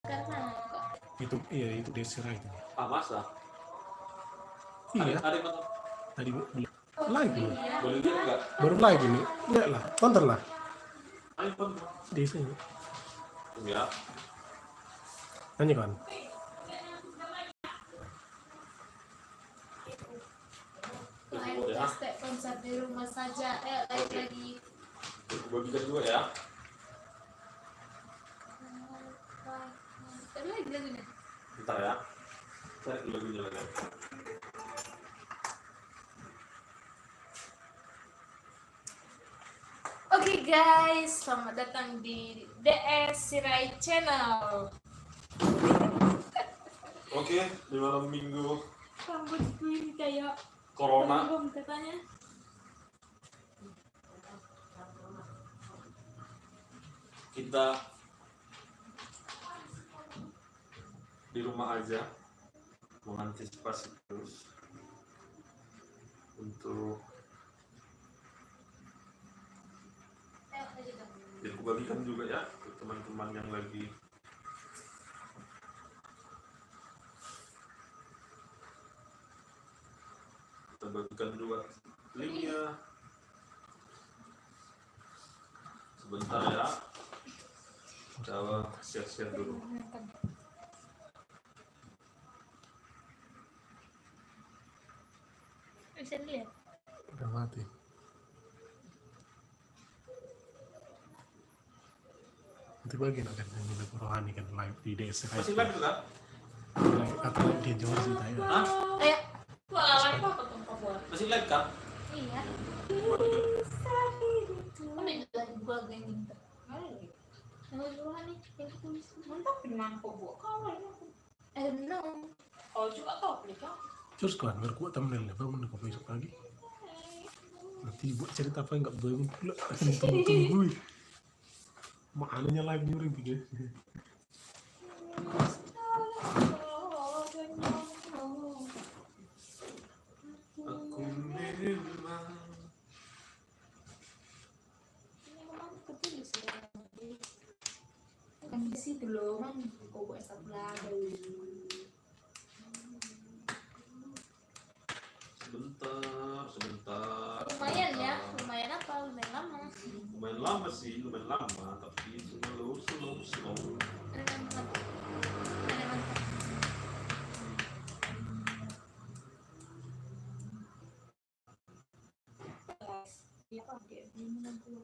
Karena Itu itu Desira itu. Ah, masa? Iya. Ada yang nonton? Tadi live loh. Boleh lihat nggak? Baru live ini. Lihat lah, tonton lah. Ayo, tonton. Di sini. Ya. Nanya kan. live konser di rumah saja. Lagi. Bagikan juga ya. Lagi lagunya. Bentar ya. Cari lagunya lagi. Oke guys, selamat datang di DS Sirai Channel. Oke, di malam minggu Rambutku ini kayak Corona. belum katanya. Kita di rumah aja mengantisipasi terus untuk ya aku bagikan juga ya ke teman-teman yang lagi kita bagikan juga linknya sebentar ya, coba share dulu. Bisa lihat. Udah mati. Nanti bagian akan nyanyi lagu rohani kan live di DS. Masih live juga? Atau live di Jawa sih tayo. Hah? Ayo. Live apa tuh Pak? Masih live kan? Iya. Ada lagi gua geng gitu. Kalau duluan nih yang tulis. Mantap dengan kobok kau No. Kau juga tahu pelika. Terus kan berkuat thumbnailnya bangun kau besok pagi. Nanti buat cerita apa enggak bangun pula. Tunggu. Makanya live nyuring tiga. Aku memang Kan di situ loh kan kau buat lagu. sebentar. Lumayan ya, lumayan apa? Lumayan lama. Lumayan lama sih, lumayan lama, tapi slow. Ada mantap. Ada mantap. Iya kan dia minum dulu.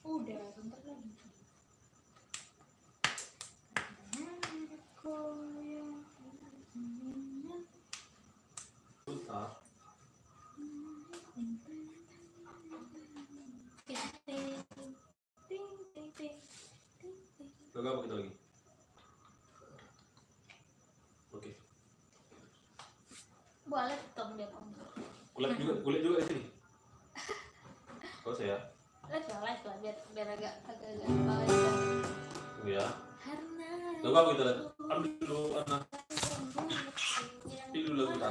Udah, bentar lagi. Bentar. Lagu apa kita lagi? Oke. Boleh tom dia tom. Kulit juga di sini. Oh saya. Live lah biar agak bawah ya. Ya. Karena Lagu apa kita lihat? Ambil dulu anak. Pilih dulu lagu kita.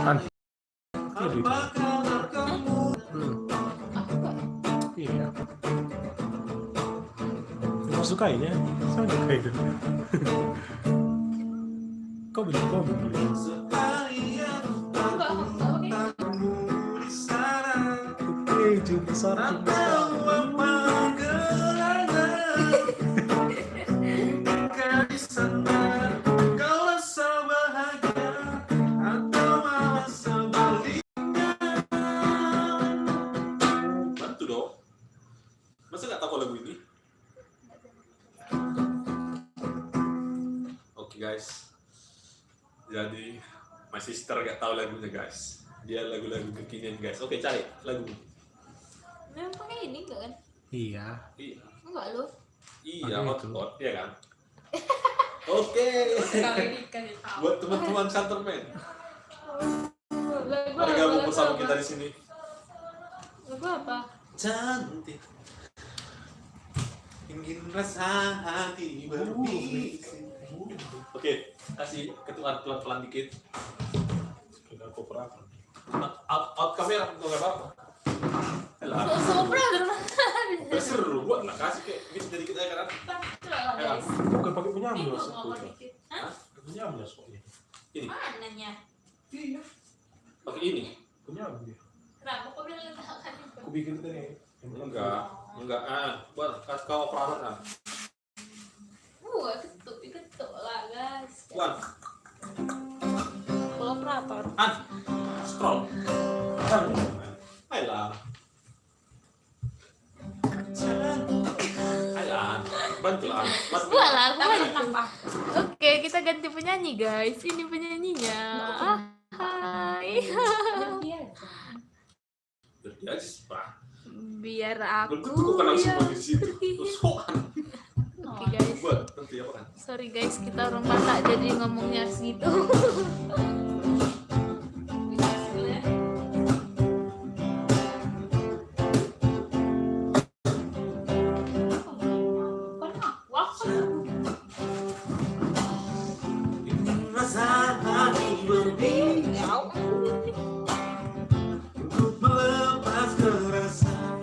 Kan. Apa kabar kamu? Iya. Kau sukainya? Sama juga itu. Kau bilang kau beli. Oke, jurusan. Bantu dong. Masa nggak tahu lagu ini? Oke guys. Jadi my sister nggak tahu lagunya guys. Dia lagu-lagu kekinian guys. Oke, cari lagu. memang pakai ini enggak kan? Iya. Iya. Enggak lo. Iya, Pakai hotspot, iya kan? Oke. Sekali dikasih tahu. Buat teman-teman Santerman. Lagu Mari gabung bersama kita di sini. Lagu apa? Cantik ingin rasa hati berbisik. Oke, kasih ketukan pelan-pelan dikit. Kita kooperatif. Out kamera untuk nggak apa-apa. Alah, Sopra dulu. seru buat lah kasih kayak gitu jadi kita kan. Guys. Bukan pakai penyamnya, Bingung Mas. ngomong dikit. Hah? Pakai penyamnya soalnya. Ini, Mananya? Iya, pakai ini. penyamnya. Kenapa kok bilang letakkan? Aku bikin tadi. Enggak. Buat kasih kau operator. Ketuk lah guys. Buat, Operator. scroll. Ayolah. Bantulah. Buat lah, Oke, kita ganti penyanyi guys. Ini penyanyinya. Hai. Dia Jadi aja sih, Pak. Biar Belum aku. tentu kau kenal yang semua di situ. pergi. Sokan. Oke guys. Buat nanti apa kan? Sorry guys, kita orang Batak jadi ngomongnya segitu. Ingin rasa hati berbisik untuk melepas keresahan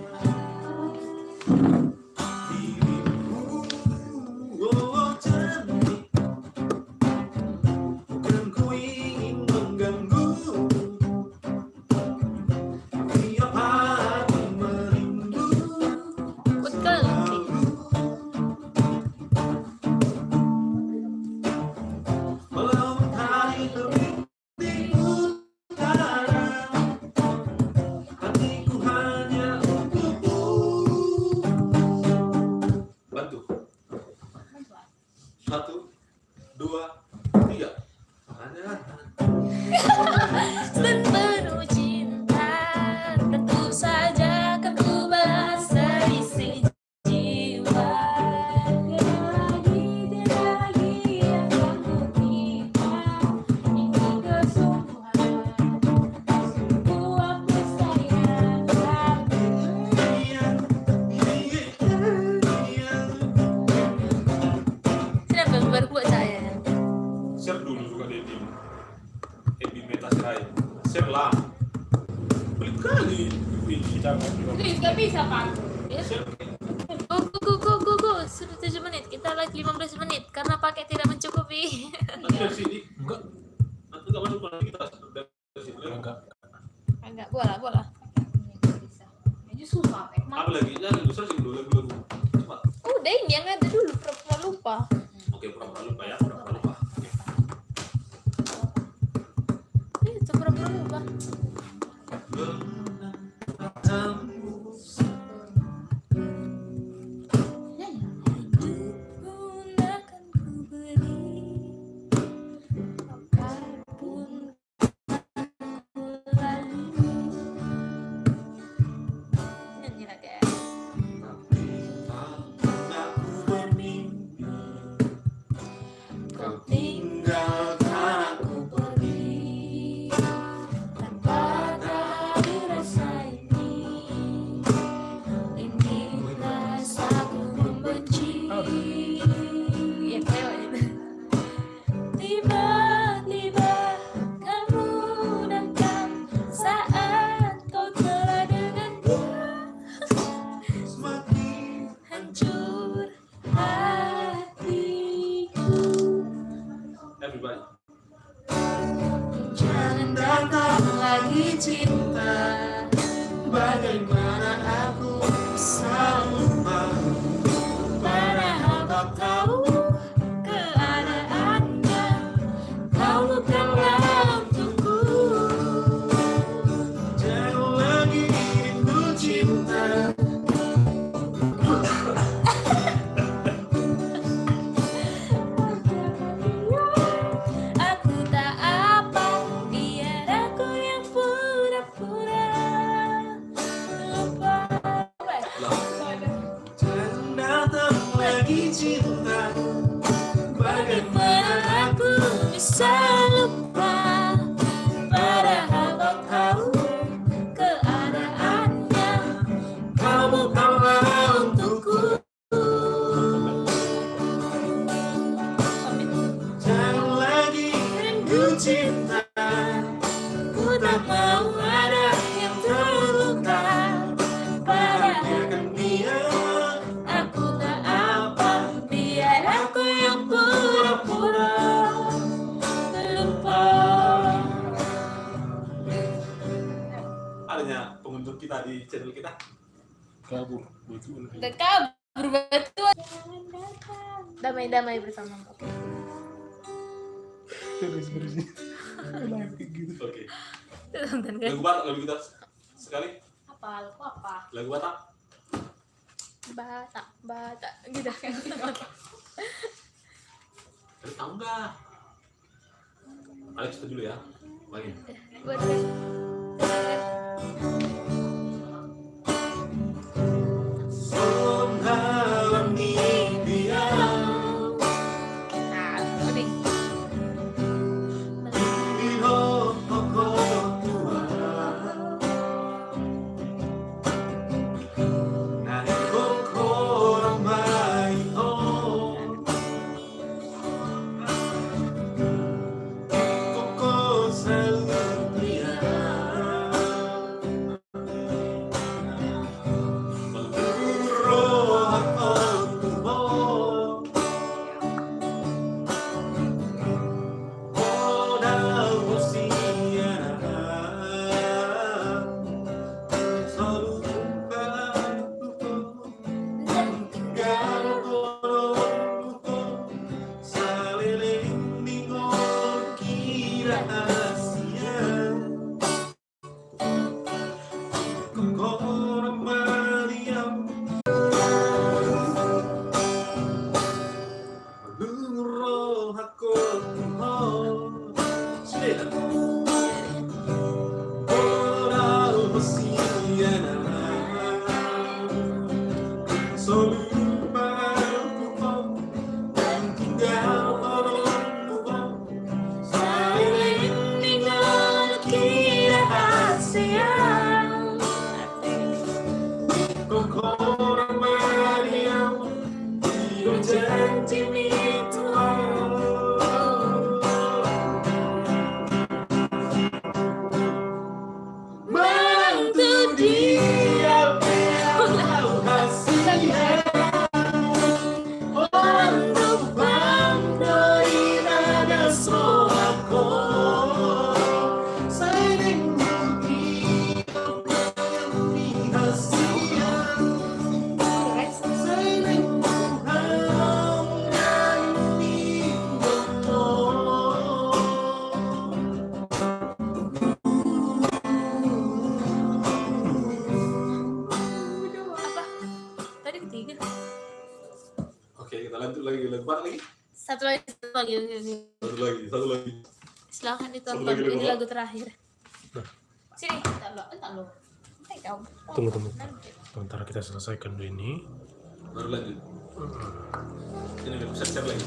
dirimu. Oh cantik, bukan ku ingin mengganggu. Tiap hati merindu. Betul. Melawan hari lebih di utara, hatiku hanya untukmu. Bantu. 1, 2, 3. Dan penuh cinta, tentu saja akan ku balas seisi jiwa. Tiada lagi yang ganggu kita. Ini kesungguhan, sungguh aku sayang kamu. Siapa yang berbuat saya? Share dulu juga di Ebi Meta Serai. Share lah. Beli kali ini kita Please, gak bisa pak. share. Go. Sudah 7 menit. Kita live 15 menit karena pakai tidak mencukupi. Nanti dari sini Enggak. nanti nggak masuk lagi kita dari sini. Enggak. Enggak, bola. Ini susah, Pak. Apa lagi? Jangan searching dulu lagu. Cepat. Udah ini yang ada dulu, pura-pura lupa. Oke, pura-pura lupa ya. Pura-pura lupa. Oke. Itu pura-pura lupa. Pun akan ku beri apapun aku lalui. Nyanyi lagi ya. Aku bermimpi Kau tinggalkan aku pergi tanpa tahu rasa ini. Ini rasaku membenci. Ya kayak itu. Tiba-tiba kamu datang saat kau telah dengan dia. semakin Hancur hatiku. everybody. Jangan datang lagi cinta. Bagaimana aku bisa lupa? Padahal kau tahu keadaannya. Kau bukanlah untukku. Jangan lagi rindu cinta. Aku tak apa, biar aku yang pura-pura lupa. Jangan datang lagi cinta. Bagaimana aku bisa lupa? Padahal kau tahu keadaannya. Kau bukanlah untukku. jatuh cinta, ku tak mau ada yang terluka. Bahagiakan dia, Aku tak apa, biar aku yang pura-pura lupa. adanya pengunjung kita di channel kita. Kabur betul. Udah kabur betul. Damai-damai bersamamu. Oke. Terus bersih. Kenapa kayak gitu? Oke. Tonton kan? Lagu Batak, lagu kita sekali. Apa? Lagu apa? Lagu Batak. Batak gitu kan. Ada tahu nggak? Alex itu dulu ya. Lagi. Buat kan. Menghalangi dia. Nah, udah. Oke, kita lanjut lagi lagu Batak lagi. Satu lagi. Satu lagi. Silahkan Satu ditonton. lagi lagu Ini apa? lagu terakhir. Sini. Entar lo. Tunggu. Sebentar kita selesaikan dulu ini. Baru lanjut. Ini aku share lagi.